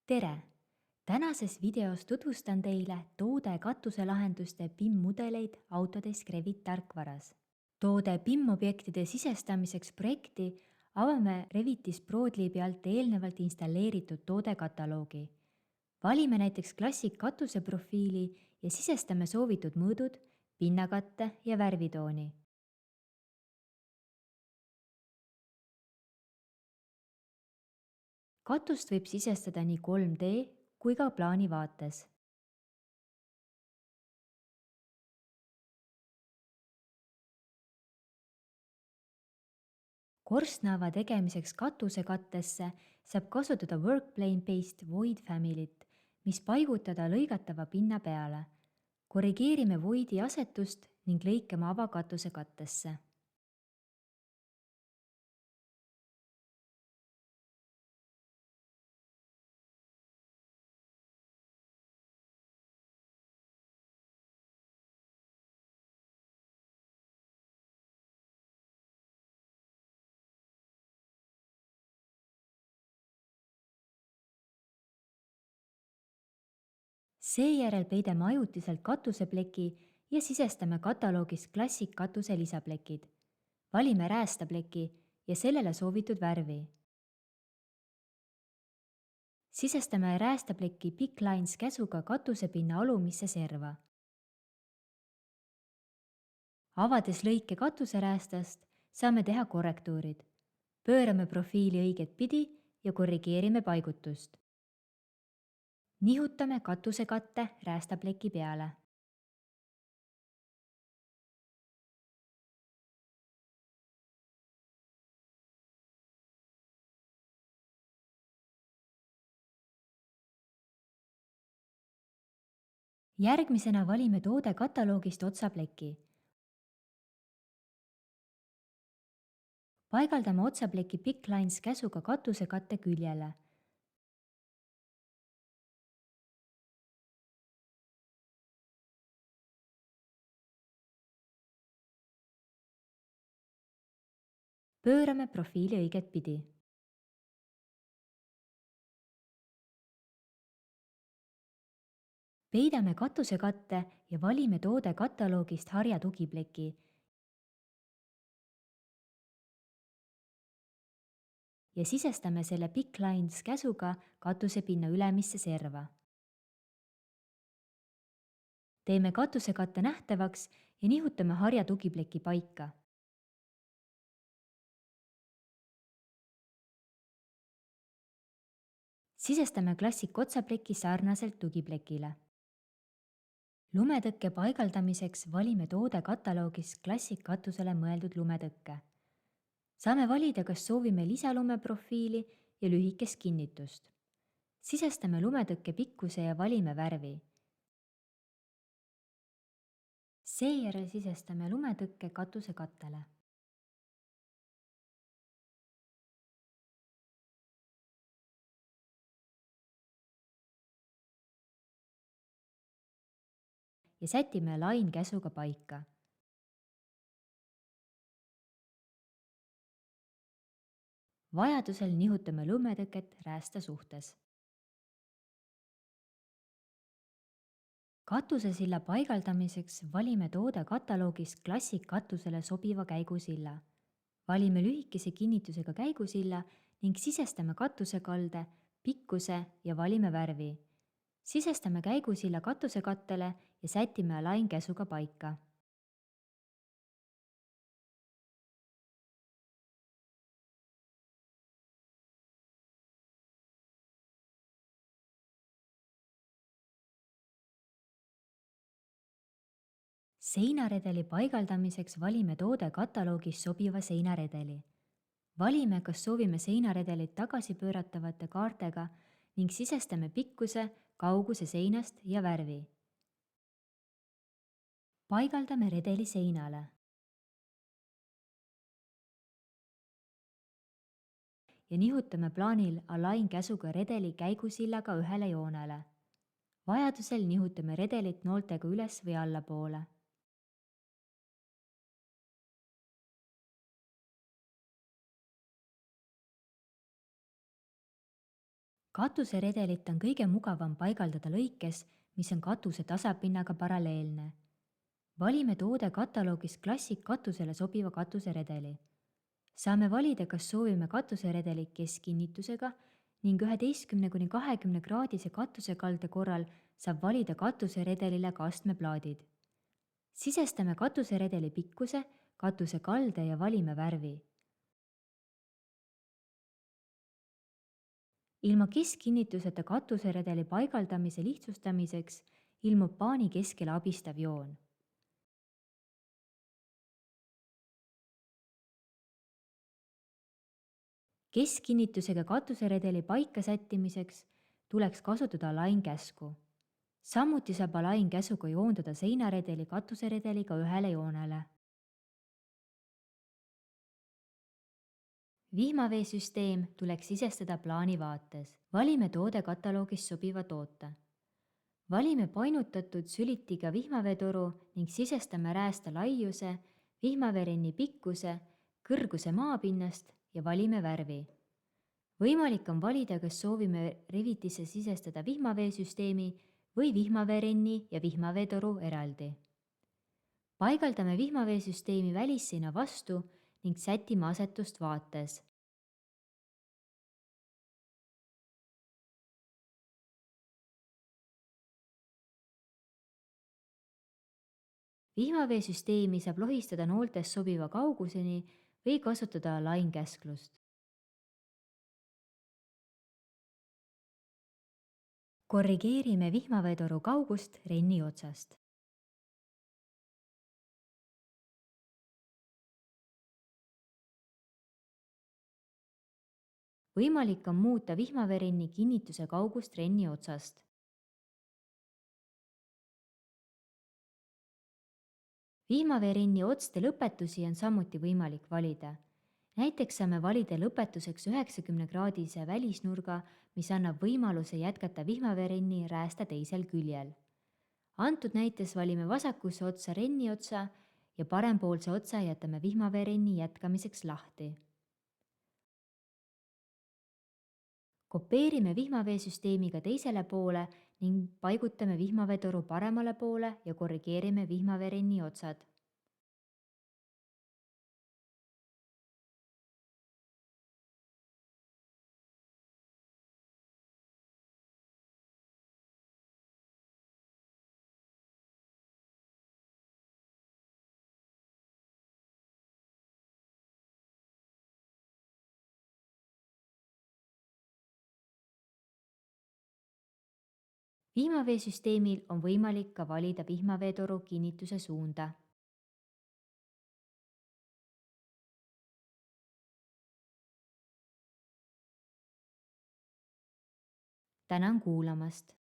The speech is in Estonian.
tere! Tänases videos tutvustan teile toode katuselahenduste BIM-mudeleid autodesk Revit tarkvaras. Toode BIM-objektide sisestamiseks projekti avame Revitis ProDLibi alt eelnevalt installeeritud toodekataloogi. Valime näiteks Classic katuseprofiili ja sisestame soovitud mõõdud, pinnakatte ja värvitooni. Katust võib sisestada nii 3D kui ka plaanivaates. Korstnaava tegemiseks katusekattesse saab kasutada Workplane-based void family't, mis paigutada lõigatava pinna peale. Korrigeerime voidi asetust ning lõikame avakatuse kattesse. Seejärel peidame ajutiselt katusepleki ja sisestame kataloogist Classic katuse lisaplekid. Valime räästapleki ja sellele soovitud värvi. Sisestame räästapleki Big Lines käsuga katusepinna alumisse serva. Avades lõike katuseräästast, saame teha korrektuurid. Pöörame profiili õiget pidi ja korrigeerime paigutust. Nihutame katusekatte räästapleki peale. Järgmisena valime toode kataloogist otsapleki. Paigaldame otsapleki Big Lines käsuga katusekatte küljele. Pöörame profiili õiget pidi. Peidame katusekatte ja valime toode kataloogist harja tugipleki. Ja sisestame selle Big Lines käsuga katusepinna ülemisse serva. Teeme katusekatte nähtavaks ja nihutame harja tugipleki paika. Sisestame Classic otsapleki sarnaselt tugiplekile. Lumetõkke paigaldamiseks valime toode kataloogis Classic katusele mõeldud lumetõkke. Saame valida, kas soovime lisalumeprofiili ja lühikest kinnitust. Sisestame lumetõkke pikkuse ja valime värvi. Seejärel sisestame lumetõkke katusekattele. Ja sätime Align käsuga paika. Vajadusel nihutame lumetõket räästa suhtes. Katusesilla paigaldamiseks valime toode kataloogist Classic katusele sobiva käigusilla. Valime lühikese kinnitusega käigusilla ning sisestame katusekalde, pikkuse ja valime värvi. Sisestame käigusilla katusekattele ja sätime Align käsuga paika. Seinaredeli paigaldamiseks valime toode kataloogis sobiva seinaredeli. Valime, kas soovime seinaredelit tagasipööratavate kaartega ning sisestame pikkuse, kauguse seinast ja värvi. Paigaldame redeli seinale. Ja nihutame plaanil Align käsuga redeli käigusillaga ühele joonele. Vajadusel nihutame redelit nooltega üles või allapoole. katuseredelit on kõige mugavam paigaldada lõikes, mis on katuse tasapinnaga paralleelne. valime toode kataloogist Classic katusele sobiva katuseredeli. saame valida, kas soovime katuseredelit keskkinnitusega ning 11–20 kraadise katusekalde korral saab valida katuseredelile ka astmeplaadid. sisestame katuseredeli pikkuse, katusekalde ja valime värvi. ilma keskkinnituseta katuseredeli paigaldamise lihtsustamiseks ilmub paani keskele abistav joon. keskkinnitusega katuseredeli paika sättimiseks tuleks kasutada align-käsku. samuti saab align-käsuga joondada seinaredeli katuseredeliga ühele joonele. vihmaveesüsteem tuleks sisestada plaani vaates. valime toode kataloogist sobiva toote. valime painutatud sülitiga vihmaveetoru ning sisestame räästa laiuse, vihmaveerenni pikkuse, kõrguse maapinnast ja valime värvi. võimalik on valida, kas soovime revitisse sisestada vihmaveesüsteemi või vihmaveerenni ja vihmaveetoru eraldi. paigaldame vihmaveesüsteemi välisseina vastu ning sätime asetust vaates. vihmaveesüsteemi saab lohistada nooltest sobiva kauguseni või kasutada align-käsklust. korrigeerime vihmaveetoru kaugust renni otsast. võimalik on muuta vihmaveerenni kinnituse kaugust renni otsast. vihmaveerenni otste lõpetusi on samuti võimalik valida. näiteks saame valida lõpetuseks 90-kraadise välisnurga, mis annab võimaluse jätkata vihmaveerenni räästa teisel küljel. antud näites valime vasakusse otsa renni otsa ja parempoolse otsa jätame vihmaveerenni jätkamiseks lahti. kopeerime vihmaveesüsteemiga teisele poole ning paigutame vihmaveetoru paremale poole ja korrigeerime vihmaveerenni otsad. vihmaveesüsteemil on võimalik ka valida vihmaveetoru kinnituse suunda. tänan kuulamast!